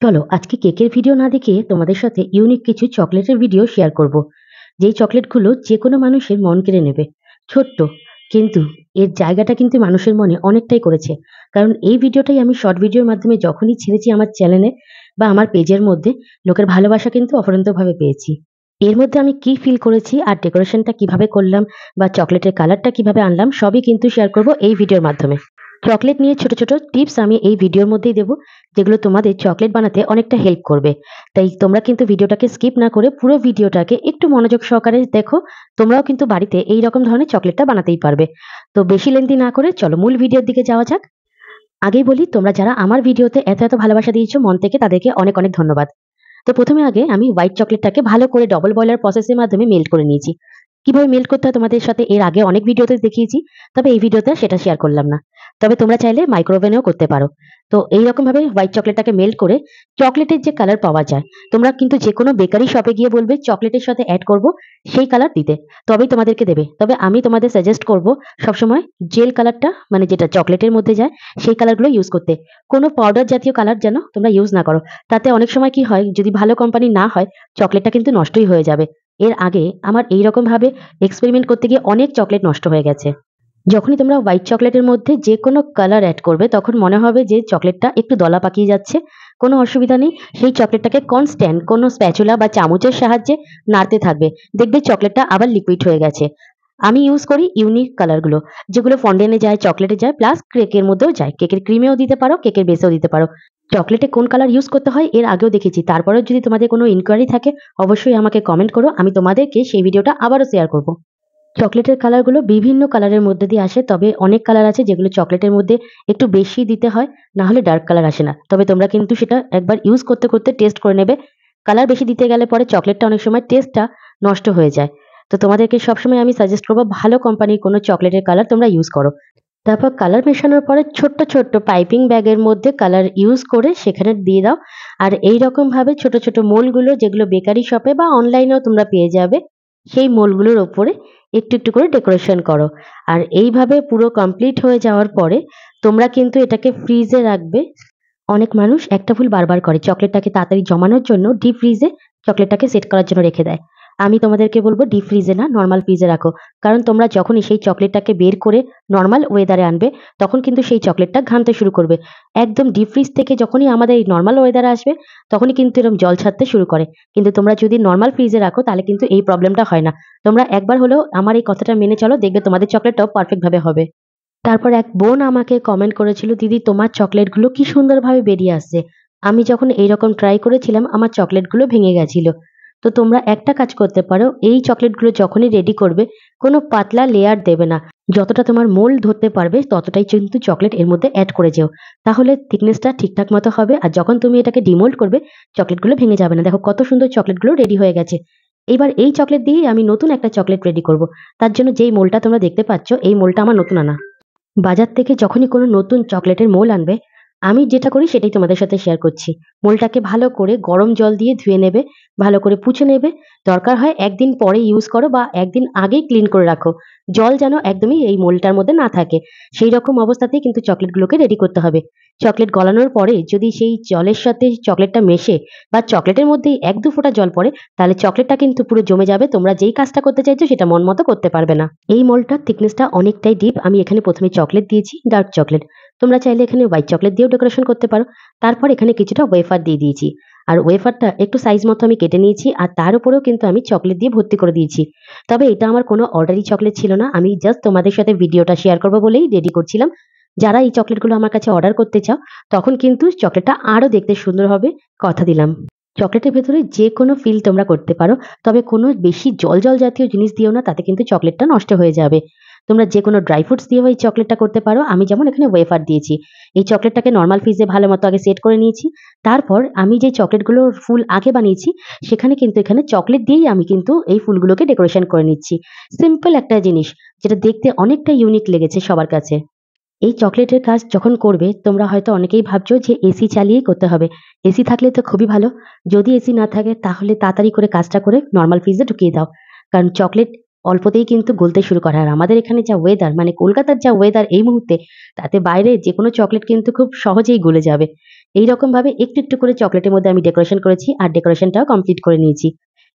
চলো আজকে কেকের ভিডিও না দেখিয়ে তোমাদের সাথে ইউনিক কিছু চকলেটের ভিডিও শেয়ার করব। যেই চকলেটগুলো যে কোনো মানুষের মন কেড়ে নেবে। ছোট্ট, কিন্তু এর জায়গাটা কিন্তু মানুষের মনে অনেকটাই করেছে। কারণ এই ভিডিওটাই আমি শর্ট ভিডিওর মাধ্যমে যখনই ছেড়েছি আমার চ্যানেলে বা আমার পেজের মধ্যে, লোকের ভালোবাসা কিন্তু অফুরন্তভাবে পেয়েছি। এর মধ্যে আমি কি ফিল করেছি আর ডেকোরেশনটা কিভাবে করলাম বা চকলেটের কালারটা কিভাবে আনলাম সবই কিন্তু শেয়ার করব এই ভিডিওর মাধ্যমে। চকলেট নিয়ে ছোট ছোট টিপস আমি এই ভিডিওর মধ্যেই দেবো, যেগুলো তোমাদের চকলেট বানাতে অনেকটা হেল্প করবে। তাই তোমরা কিন্তু ভিডিওটাকে স্কিপ না করে পুরো ভিডিওটাকে একটু মনোযোগ সহকারে দেখো। তোমরাও কিন্তু বাড়িতে এই রকম ধরনের চকলেটটা বানাতেই পারবে। তো বেশি লেন্দি না করে চলো মূল ভিডিওর দিকে যাওয়া যাক। আগেই বলি, তোমরা যারা আমার ভিডিওতে এত এত ভালোবাসা দিয়েছো মন থেকে, তাদেরকে অনেক অনেক ধন্যবাদ। তো প্রথমে আগে আমি হোয়াইট চকলেটটাকে ভালো করে ডবল বয়লার প্রসেসের মাধ্যমে মেল্ট করে নিয়েছি। কিভাবে মেল্ট করতে হয় তোমাদের সাথে এর আগে অনেক ভিডিওতে দেখিয়েছি, তবে এই ভিডিওতে সেটা শেয়ার করলাম না। তবে তোমরা চাইলে মাইক্রোওভেনেও করতে পারো। তো এইরকম ভাবে হোয়াইট চকলেটটাকে মেল্ট করে চকলেটের যে কালার পাওয়া যায়, তোমরা কিন্তু যে কোনো বেকারি শপে গিয়ে বলবে চকলেটের সাথে অ্যাড করব সেই কালার দিতে, তবেই তোমাদেরকে দেবে। তবে আমি তোমাদের সাজেস্ট করব সবসময় জেল কালারটা, মানে যেটা চকলেটের মধ্যে যায় সেই কালারগুলো ইউজ করতে। কোনো পাউডার জাতীয় কালার যেন তোমরা ইউজ না করো। তাতে অনেক সময় কি হয়, যদি ভালো কোম্পানি না হয় চকলেটটা কিন্তু নষ্টই হয়ে যাবে। এর আগে আমার এইরকম ভাবে এক্সপেরিমেন্ট করতে গিয়ে অনেক চকলেট নষ্ট হয়ে গেছে। যখনই তোমরা হোয়াইট চকলেটের মধ্যে যে কোনো কালার অ্যাড করবে তখন মনে হবে যে চকলেটটা একটু দলা পাকিয়ে যাচ্ছে। কোনো অসুবিধা নেই, সেই চকলেটটাকে কনস্ট্যান্ট কোনো স্প্যাচুলা বা চামচের সাহায্যে নাড়তে থাকবে। দেখবে চকলেটটা আবার লিকুইড হয়ে গেছে। আমি ইউজ করি ইউনিক কালারগুলো, যেগুলো ফন্ডেন্টে যায়, চকলেটে যায়, প্লাস কেকের মধ্যেও যায়। কেকের ক্রিমেও দিতে পারো, কেকের বেসেও দিতে পারো। চকলেটে কোন কালার ইউজ করতে হয় এর আগেও দেখেছি। তারপরেও যদি তোমাদের কোনো ইনকোয়ারি থাকে অবশ্যই আমাকে কমেন্ট করো, আমি তোমাদেরকে সেই ভিডিওটা আবারও শেয়ার করব। চকলেটের কালারগুলো বিভিন্ন কালারের মধ্যে দিয়ে আসে, তবে অনেক কালার আছে যেগুলো চকলেটের মধ্যে একটু বেশি দিতে হয়, না হলে ডার্ক কালার আসে না। তবে তোমরা কিন্তু সেটা একবার ইউজ করতে করতে টেস্ট করে নেবে। কালার বেশি দিতে গেলে পরে চকলেটটা অনেক সময় টেস্টটা নষ্ট হয়ে যায়। তো তোমাদেরকে সবসময় আমি সাজেস্ট করবো ভালো কোম্পানির কোনো চকলেটের কালার তোমরা ইউজ করো। তারপর কালার মেশানোর পরে ছোট্ট ছোট্ট পাইপিং ব্যাগের মধ্যে কালার ইউজ করে সেখানে দিয়ে দাও। আর এই রকম ভাবে ছোট ছোট মোলগুলো, যেগুলো বেকারি শপে বা অনলাইনেও তোমরা পেয়ে যাবে, সেই মোলগুলোর ওপরে একটু একটু করে ডেকোরেশন করো। আর এইভাবে পুরো কমপ্লিট হয়ে যাওয়ার পরে তোমরা কিন্তু এটাকে ফ্রিজে রাখবে। অনেক মানুষ একটা ভুল বারবার করে, চকলেটটাকে তাড়াতাড়ি জমানোর জন্য ডিপ ফ্রিজে চকলেটটাকে সেট করার জন্য রেখে দেয়। আমি তোমাদেরকে বলবো ডিপ ফ্রিজে না, নর্মাল ফ্রিজে রাখো। কারণ তোমরা যখনই সেই চকলেটটাকে বের করে নর্মাল ওয়েদারে আনবে তখন কিন্তু সেই চকলেটটা ঘামতে শুরু করবে। একদম ডিপ ফ্রিজ থেকে যখনই আমাদের এই নর্মাল ওয়েদারে আসবে তখনই কিন্তু এরকম জল ছাড়তে শুরু করে। কিন্তু তোমরা যদি নর্মাল ফ্রিজে রাখো তাহলে কিন্তু এই প্রবলেমটা হয় না। তোমরা একবার হলেও আমার এই কথাটা মেনে চলো, দেখবে তোমাদের চকলেটটাও পারফেক্ট ভাবে হবে। তারপর এক বোন আমাকে কমেন্ট করেছিল, দিদি তোমার চকলেটগুলো কি সুন্দরভাবে বেরিয়ে আসছে। আমি যখন এইরকম ট্রাই করেছিলাম আমার চকলেটগুলো ভেঙে গেছিল। তো তোমরা একটা কাজ করতে পারো, এই চকলেটগুলো যখনই রেডি করবে কোনো পাতলা লেয়ার দেবে না। যতটা তোমার মোল্ড ধরতে পারবে ততটাই কিন্তু চকলেট এর মধ্যে অ্যাড করে যেও। তাহলে থিকনেসটা ঠিকঠাক মতো হবে, আর যখন তুমি এটাকে ডিমোল্ড করবে চকলেটগুলো ভেঙে যাবে না। দেখো কত সুন্দর চকলেটগুলো রেডি হয়ে গেছে। এইবার এই চকলেট দিয়েই আমি নতুন একটা চকলেট রেডি করব। তার জন্য যেই মোলটা তোমরা দেখতে পাচ্ছ এই মোলটা আমার নতুন আনা। বাজার থেকে যখনই কোনো নতুন চকলেটের মোল আনবে, আমি যেটা করি সেটাই তোমাদের সাথে শেয়ার করছি। মোলটাকে ভালো করে গরম জল দিয়ে ধুয়ে নেবে, ভালো করে পুছে নেবে। দরকার হয় একদিন পরে ইউজ করো বা একদিন আগেই ক্লিন করে রাখো। জল যেন একদমই এই মোলটার মধ্যে না থাকে, সেই রকম অবস্থাতেই কিন্তু চকলেটগুলোকে রেডি করতে হবে। চকলেট গলানোর পরে যদি সেই জলের সাথে চকলেটটা মেশে বা চকলেটের মধ্যেই এক দু ফোঁটা জল পড়ে, তাহলে চকলেটটা কিন্তু পুরো জমে যাবে। তোমরা যেই কাজটা করতে চাইছো সেটা মন মতো করতে পারবে না। এই মোলটার থিকনেসটা অনেকটাই ডিপ। আমি এখানে প্রথমে চকলেট দিয়েছি, ডার্ক চকলেট। তোমরা চাইলে এখানে হোয়াইট চকলেট দিয়েও ডেকোরেশন করতে পারো। তারপর এখানে কিছুটা ওয়েফার দিয়ে দিয়েছি। আর ওয়েফারটা একটু সাইজ মতো আমি কেটে নিয়েছি, আর তার উপরেও কিন্তু আমি চকলেট দিয়ে ভর্তি করে দিয়েছি। তবে এটা আমার কোনো অর্ডারি চকলেট ছিল না, আমি জাস্ট তোমাদের সাথে ভিডিওটা শেয়ার করবো বলেই রেডি করছিলাম। যারা এই চকলেটগুলো আমার কাছে অর্ডার করতে চাও তখন কিন্তু চকলেটটা আরো দেখতে সুন্দর হবে, কথা দিলাম। চকলেটের ভেতরে যে কোনো ফিল তোমরা করতে পারো, তবে কোনো বেশি জল জল জাতীয় জিনিস দিও না, তাতে কিন্তু চকলেটটা নষ্ট হয়ে যাবে। তোমরা যে কোনো ড্রাই ফ্রুটস দিয়েও এই চকলেটটা করতে পারো। আমি যেমন এখানে ওয়েফার দিয়েছি। এই চকলেটটাকে নর্মাল ফ্রিজে ভালো মতো আগে সেট করে নিয়েছি। তারপর আমি যে চকলেটগুলোর ফুল আগে বানিয়েছি সেখানে কিন্তু এখানে চকলেট দিয়েই আমি কিন্তু এই ফুলগুলোকে ডেকোরেশন করে নিচ্ছি। সিম্পল একটা জিনিস, যেটা দেখতে অনেকটা ইউনিক লেগেছে সবার কাছে। এই চকলেটের কাজ যখন করবে তোমরা হয়তো অনেকেই ভাবছো যে এসি চালিয়েই করতে হবে। এসি থাকলে তো খুবই ভালো। যদি এসি না থাকে তাহলে তাড়াতাড়ি করে কাজটা করে নর্মাল ফ্রিজে ঢুকিয়ে দাও। কারণ চকলেট অল্পতেই কিন্তু গলতে শুরু করে। আর আমাদের এখানে যা ওয়েদার, মানে কলকাতার যা ওয়েদার এই মুহূর্তে, তাতে বাইরে যে কোনো চকলেট কিন্তু খুব সহজেই গলে যাবে। এইরকমভাবে একটু, একটু করে চকলেটের মধ্যে আমি ডেকোরেশন করেছি আর ডেকোরেশনটাও কমপ্লিট করে নিয়েছি।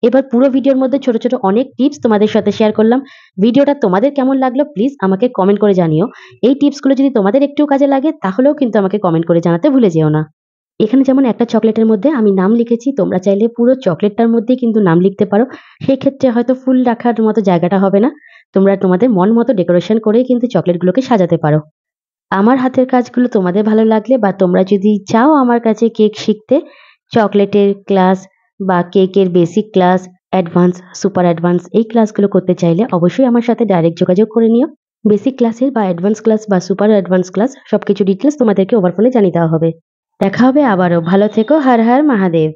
এবার পুরো ভিডিওর মধ্যে ছোট, ছোট অনেক টিপস তোমাদের সাথে শেয়ার করলাম। ভিডিওটা তোমাদের কেমন লাগলো প্লিজ আমাকে কমেন্ট করে জানিও। এই টিপসগুলো যদি তোমাদের একটুও কাজে লাগে তাহলেও কিন্তু আমাকে কমেন্ট করে জানাতে ভুলে যেও না। এখানে যেমন একটা চকলেটের মধ্যে আমি নাম লিখেছি, তোমরা চাইলে পুরো চকলেটটার মধ্যেই কিন্তু নাম লিখতে পারো। সেক্ষেত্রে হয়তো ফুল রাখার মতো জায়গাটা হবে না। তোমরা তোমাদের মন মতো ডেকোরেশন করেই কিন্তু চকলেটগুলোকে সাজাতে পারো। আমার হাতের কাজগুলো তোমাদের ভালো লাগলে বা তোমরা যদি চাও আমার কাছে কেক শিখতে, চকলেটের ক্লাস বা কেকের basic class, advance, super advance এই ক্লাসগুলো করতে চাইলে অবশ্যই আমার সাথে ডাইরেক্ট যোগাযোগ করে নিও। বেসিক ক্লাসের বা অ্যাডভান্স ক্লাস বা সুপার অ্যাডভান্স ক্লাস সবকিছু ডিটেলস তোমাদেরকে ওভারফ্লোলে জানিয়ে দেওয়া হবে। দেখা হবে আবারও। ভালো থেকো। হর হর মহাদেব।